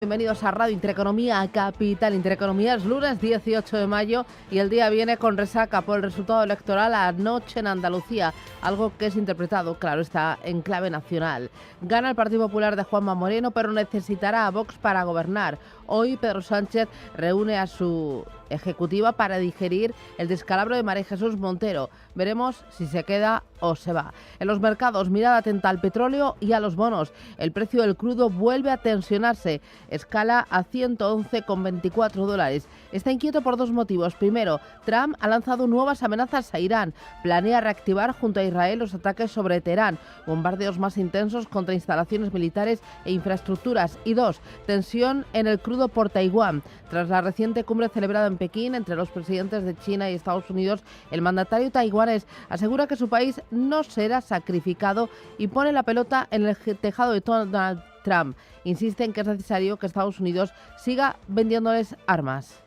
Bienvenidos a Radio Intereconomía, Capital Intereconomía. Es lunes 18 de mayo y el día viene con resaca por el resultado electoral anoche en Andalucía, algo que es interpretado, claro, está en clave nacional. Gana el Partido Popular de Juanma Moreno, pero necesitará a Vox para gobernar. Hoy Pedro Sánchez reúne a su ejecutiva para digerir el descalabro de María Jesús Montero. Veremos si se queda o se va. En los mercados, mirada atenta al petróleo y a los bonos. El precio del crudo vuelve a tensionarse. Escala a $111,24. Está inquieto por dos motivos. Primero, Trump ha lanzado nuevas amenazas a Irán. Planea reactivar junto a Israel los ataques sobre Teherán. Bombardeos más intensos contra instalaciones militares e infraestructuras. Y dos, tensión en el crudo por Taiwán. Tras la reciente cumbre celebrada en Pekín entre los presidentes de China y Estados Unidos, el mandatario taiwanés asegura que su país no será sacrificado y pone la pelota en el tejado de Donald Trump. Insiste en que es necesario que Estados Unidos siga vendiéndoles armas.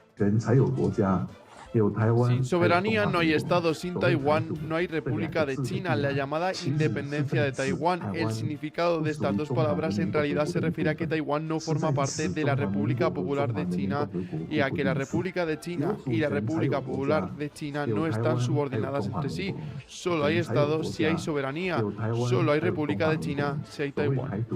Sin soberanía no hay Estado, sin Taiwán no hay República de China, la llamada independencia de Taiwán. El significado de estas dos palabras en realidad se refiere a que Taiwán no forma parte de la República Popular de China y a que la República de China y la República Popular de China no están subordinadas entre sí. Solo hay Estado si hay soberanía, solo hay República de China si hay Taiwán.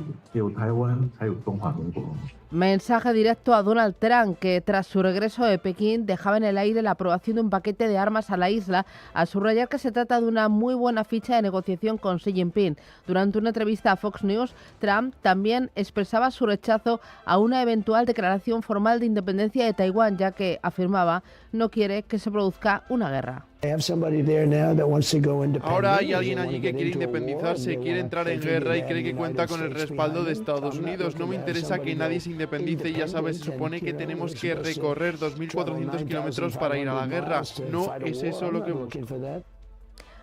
Mensaje directo a Donald Trump, que tras su regreso de Pekín dejaba en el aire la aprobación de un paquete de armas a la isla, al subrayar que se trata de una muy buena ficha de negociación con Xi Jinping. Durante una entrevista a Fox News, Trump también expresaba su rechazo a una eventual declaración formal de independencia de Taiwán, ya que, afirmaba, no quiere que se produzca una guerra. Ahora hay alguien allí que quiere independizarse, quiere entrar en guerra y cree que cuenta con el respaldo de Estados Unidos. No me interesa que nadie se independice y ya sabes, se supone que tenemos que recorrer 2.400 kilómetros para ir a la guerra. No es eso lo que busco.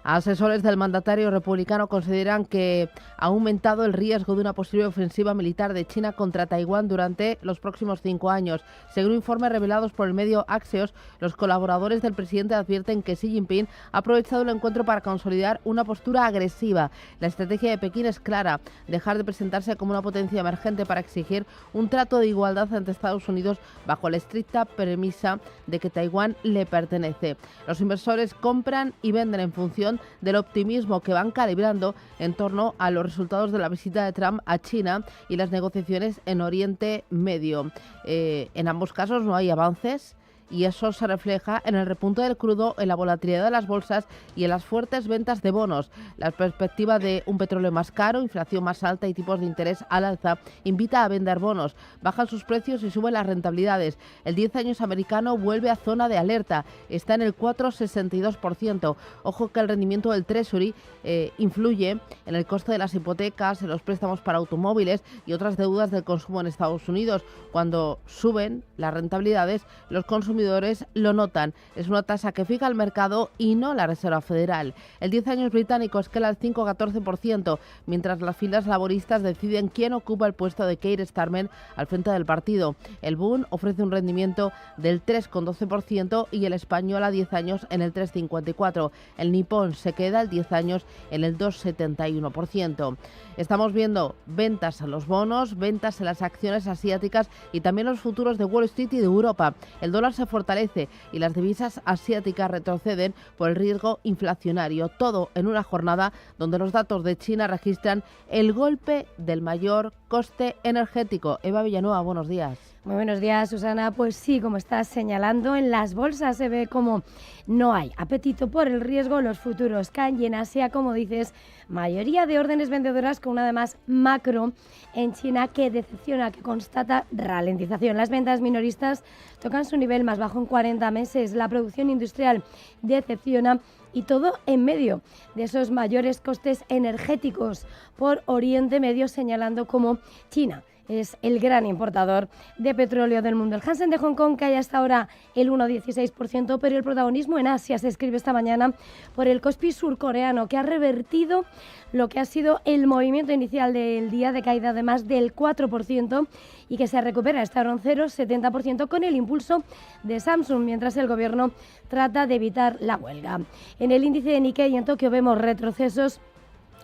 Asesores del mandatario republicano consideran que ha aumentado el riesgo de una posible ofensiva militar de China contra Taiwán durante los próximos 5 años. Según informes revelados por el medio Axios, los colaboradores del presidente advierten que Xi Jinping ha aprovechado el encuentro para consolidar una postura agresiva. La estrategia de Pekín es clara: dejar de presentarse como una potencia emergente para exigir un trato de igualdad ante Estados Unidos bajo la estricta premisa de que Taiwán le pertenece. Los inversores compran y venden en función del optimismo que van calibrando en torno a los resultados de la visita de Trump a China y las negociaciones en Oriente Medio. En ambos casos no hay avances, y eso se refleja en el repunte del crudo, en la volatilidad de las bolsas y en las fuertes ventas de bonos. La perspectiva de un petróleo más caro, inflación más alta y tipos de interés al alza invita a vender bonos. Bajan sus precios y suben las rentabilidades. El 10 años americano vuelve a zona de alerta. Está en el 4,62%. Ojo que el rendimiento del Treasury influye en el coste de las hipotecas, en los préstamos para automóviles y otras deudas del consumo en Estados Unidos. Cuando suben las rentabilidades, los consumidores lo notan. Es una tasa que fija el mercado y no la Reserva Federal. El 10 años británico escala al 5,14%, mientras las filas laboristas deciden quién ocupa el puesto de Keir Starmer al frente del partido. El Bund ofrece un rendimiento del 3,12% y el español a 10 años en el 3,54%. El nipón se queda el 10 años en el 2,71%. Estamos viendo ventas en los bonos, ventas en las acciones asiáticas y también los futuros de Wall Street y de Europa. El dólar se fortalece y las divisas asiáticas retroceden por el riesgo inflacionario. Todo en una jornada donde los datos de China registran el golpe del mayor coste energético. Eva Villanueva, buenos días. Muy buenos días, Susana. Pues sí, como estás señalando, en las bolsas se ve como no hay apetito por el riesgo. Los futuros caen y en Asia, como dices, mayoría de órdenes vendedoras con una además macro en China que decepciona, que constata ralentización. Las ventas minoristas tocan su nivel más bajo en 40 meses. La producción industrial decepciona. Y todo en medio de esos mayores costes energéticos por Oriente Medio, señalando como China es el gran importador de petróleo del mundo. El Hansen de Hong Kong cae hasta ahora el 1,16%, pero el protagonismo en Asia se escribe esta mañana por el Kospi surcoreano, que ha revertido lo que ha sido el movimiento inicial del día de caída de más del 4% y que se recupera hasta ahora un 0,70% con el impulso de Samsung, mientras el gobierno trata de evitar la huelga. En el índice de Nikkei en Tokio vemos retrocesos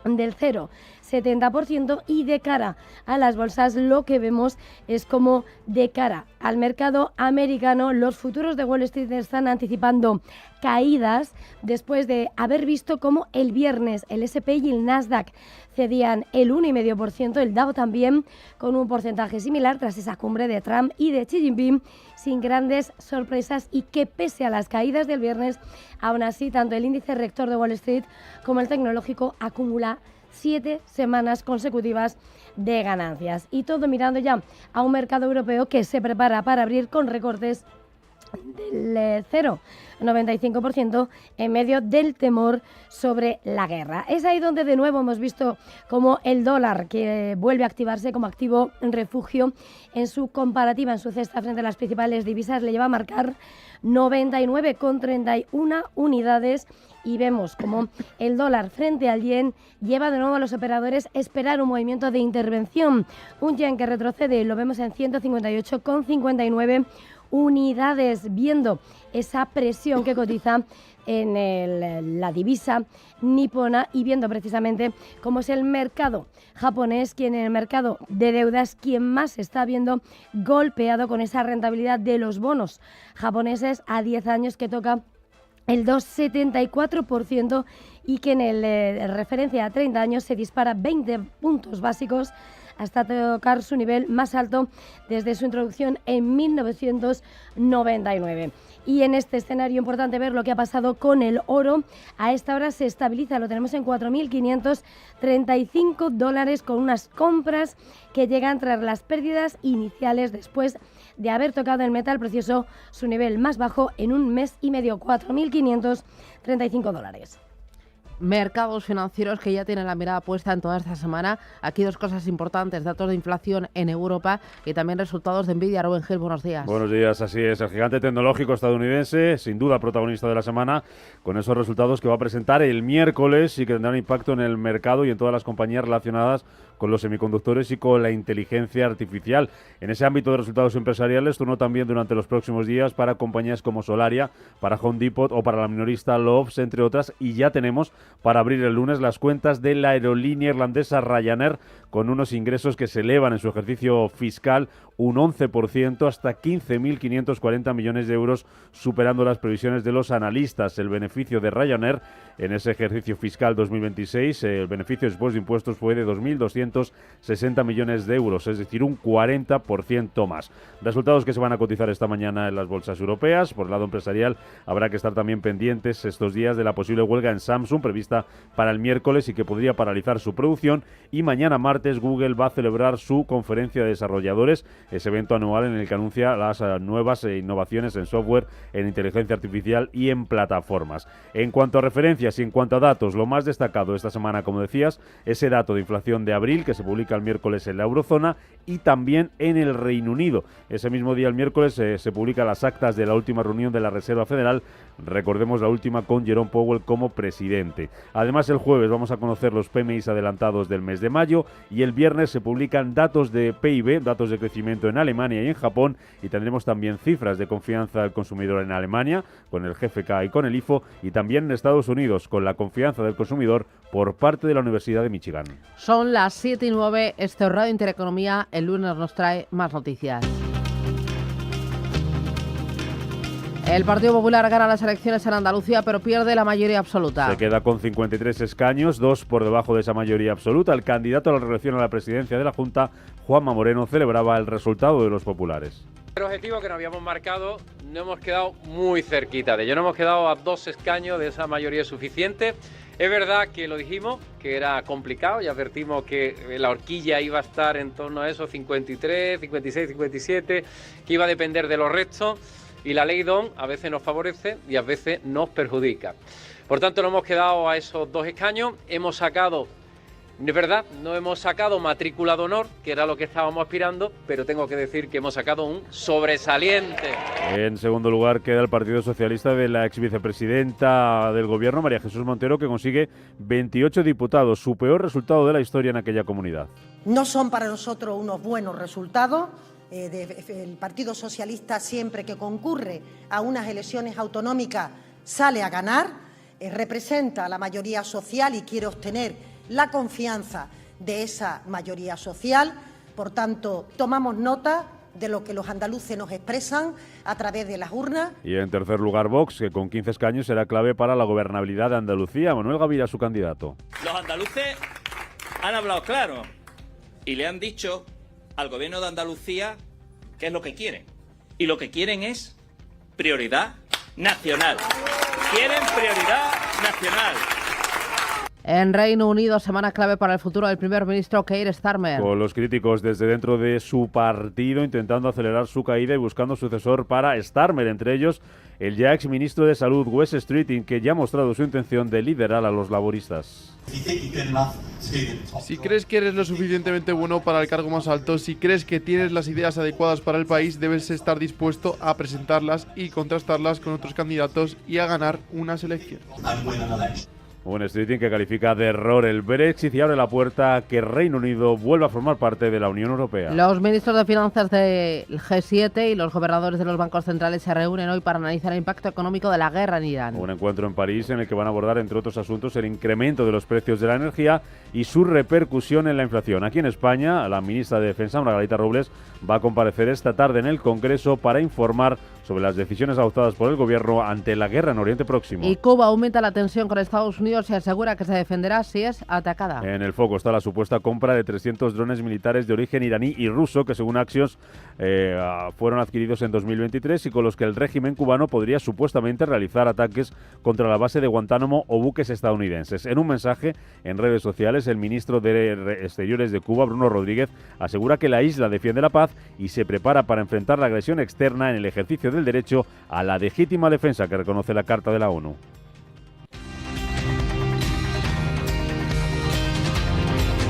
del 0,6%. 70%, y de cara a las bolsas lo que vemos es como de cara al mercado americano los futuros de Wall Street están anticipando caídas después de haber visto cómo el viernes el S&P y el Nasdaq cedían el 1,5%, el Dow también con un porcentaje similar tras esa cumbre de Trump y de Xi Jinping sin grandes sorpresas, y que pese a las caídas del viernes, aún así tanto el índice rector de Wall Street como el tecnológico acumula 7 semanas consecutivas de ganancias. Y todo mirando ya a un mercado europeo que se prepara para abrir con recortes del 0,95% en medio del temor sobre la guerra. Es ahí donde de nuevo hemos visto como el dólar, que vuelve a activarse como activo refugio en su comparativa, en su cesta frente a las principales divisas, le lleva a marcar 99,31 unidades, y vemos como el dólar frente al yen lleva de nuevo a los operadores a esperar un movimiento de intervención. Un yen que retrocede, lo vemos en 158,59 unidades, viendo esa presión que cotiza en la divisa nipona, y viendo precisamente cómo es el mercado japonés, quien en el mercado de deudas quien más está viendo golpeado con esa rentabilidad de los bonos japoneses a 10 años que toca el 2,74%, y que en el referencia a 30 años se dispara 20 puntos básicos hasta tocar su nivel más alto desde su introducción en 1999. Y en este escenario importante ver lo que ha pasado con el oro. A esta hora se estabiliza, lo tenemos en $4.535, con unas compras que llegan tras las pérdidas iniciales después de haber tocado el metal precioso su nivel más bajo en un mes y medio, $4.535. Mercados financieros que ya tienen la mirada puesta en toda esta semana. Aquí dos cosas importantes: datos de inflación en Europa y también resultados de Nvidia. Rubén Gil, buenos días. Buenos días, así es. El gigante tecnológico estadounidense, sin duda protagonista de la semana, con esos resultados que va a presentar el miércoles y que tendrán impacto en el mercado y en todas las compañías relacionadas con los semiconductores y con la inteligencia artificial. En ese ámbito de resultados empresariales, turno también durante los próximos días para compañías como Solaria, para Home Depot o para la minorista Lowe's, entre otras, y ya tenemos para abrir el lunes las cuentas de la aerolínea irlandesa Ryanair, con unos ingresos que se elevan en su ejercicio fiscal un 11% hasta 15.540 millones de euros, superando las previsiones de los analistas. El beneficio de Ryanair en ese ejercicio fiscal 2026, el beneficio después de impuestos fue de 2.260 millones de euros, es decir, un 40% más. Resultados que se van a cotizar esta mañana en las bolsas europeas. Por el lado empresarial, habrá que estar también pendientes estos días de la posible huelga en Samsung, prevista para el miércoles y que podría paralizar su producción. Y mañana martes Google va a celebrar su conferencia de desarrolladores, ese evento anual en el que anuncia las nuevas innovaciones en software, en inteligencia artificial y en plataformas. En cuanto a referencias y en cuanto a datos, lo más destacado esta semana, como decías, ese dato de inflación de abril que se publica el miércoles en la eurozona y también en el Reino Unido. Ese mismo día, el miércoles, se publican las actas de la última reunión de la Reserva Federal, recordemos la última con Jerome Powell como presidente. Además, el jueves vamos a conocer los PMIs adelantados del mes de mayo y el viernes se publican datos de PIB, datos de crecimiento en Alemania y en Japón, y tendremos también cifras de confianza del consumidor en Alemania con el GfK y con el IFO, y también en Estados Unidos con la confianza del consumidor por parte de la Universidad de Michigan. Son las 7:09, este es Radio Intereconomía. El lunes nos trae más noticias. El Partido Popular gana las elecciones en Andalucía, pero pierde la mayoría absoluta. Se queda con 53 escaños, 2 por debajo de esa mayoría absoluta. El candidato a la reelección a la presidencia de la Junta, Juanma Moreno, celebraba el resultado de los populares. El objetivo que nos habíamos marcado no hemos quedado muy cerquita de ello, no hemos quedado a 2 escaños de esa mayoría suficiente. Es verdad que lo dijimos, que era complicado, y advertimos que la horquilla iba a estar en torno a esos 53, 56, 57, que iba a depender de los restos. Y la ley DON a veces nos favorece y a veces nos perjudica. Por tanto, no hemos quedado a esos 2 escaños. Hemos sacado, de verdad, no hemos sacado matrícula de honor, que era lo que estábamos aspirando, pero tengo que decir que hemos sacado un sobresaliente. En segundo lugar queda el Partido Socialista de la exvicepresidenta del Gobierno, María Jesús Montero, que consigue 28 diputados, su peor resultado de la historia en aquella comunidad. No son para nosotros unos buenos resultados. El Partido Socialista, siempre que concurre a unas elecciones autonómicas, sale a ganar, representa a la mayoría social y quiere obtener la confianza de esa mayoría social. Por tanto, tomamos nota de lo que los andaluces nos expresan a través de las urnas. Y en tercer lugar, Vox, que con 15 escaños será clave para la gobernabilidad de Andalucía. Manuel Gavira, su candidato. Los andaluces han hablado claro y le han dicho al gobierno de Andalucía qué es lo que quieren. Y lo que quieren es prioridad nacional. Quieren prioridad nacional. En Reino Unido, semana clave para el futuro del primer ministro Keir Starmer. Con los críticos desde dentro de su partido intentando acelerar su caída y buscando sucesor para Starmer, entre ellos el ya exministro de Salud Wes Streeting, que ya ha mostrado su intención de liderar a los laboristas. Si crees que eres lo suficientemente bueno para el cargo más alto, si crees que tienes las ideas adecuadas para el país, debes estar dispuesto a presentarlas y contrastarlas con otros candidatos y a ganar unas elecciones. Un Streeting que califica de error el Brexit y abre la puerta a que Reino Unido vuelva a formar parte de la Unión Europea. Los ministros de Finanzas del G7 y los gobernadores de los bancos centrales se reúnen hoy para analizar el impacto económico de la guerra en Irán. Un encuentro en París en el que van a abordar, entre otros asuntos, el incremento de los precios de la energía y su repercusión en la inflación. Aquí en España, la ministra de Defensa, Margarita Robles, va a comparecer esta tarde en el Congreso para informar sobre las decisiones adoptadas por el Gobierno ante la guerra en Oriente Próximo. Y Cuba aumenta la tensión con Estados Unidos y asegura que se defenderá si es atacada. En el foco está la supuesta compra de 300 drones militares de origen iraní y ruso que, según Axios, fueron adquiridos en 2023 y con los que el régimen cubano podría supuestamente realizar ataques contra la base de Guantánamo o buques estadounidenses. En un mensaje en redes sociales, el ministro de Exteriores de Cuba, Bruno Rodríguez, asegura que la isla defiende la paz y se prepara para enfrentar la agresión externa en el ejercicio del derecho a la legítima defensa que reconoce la Carta de la ONU.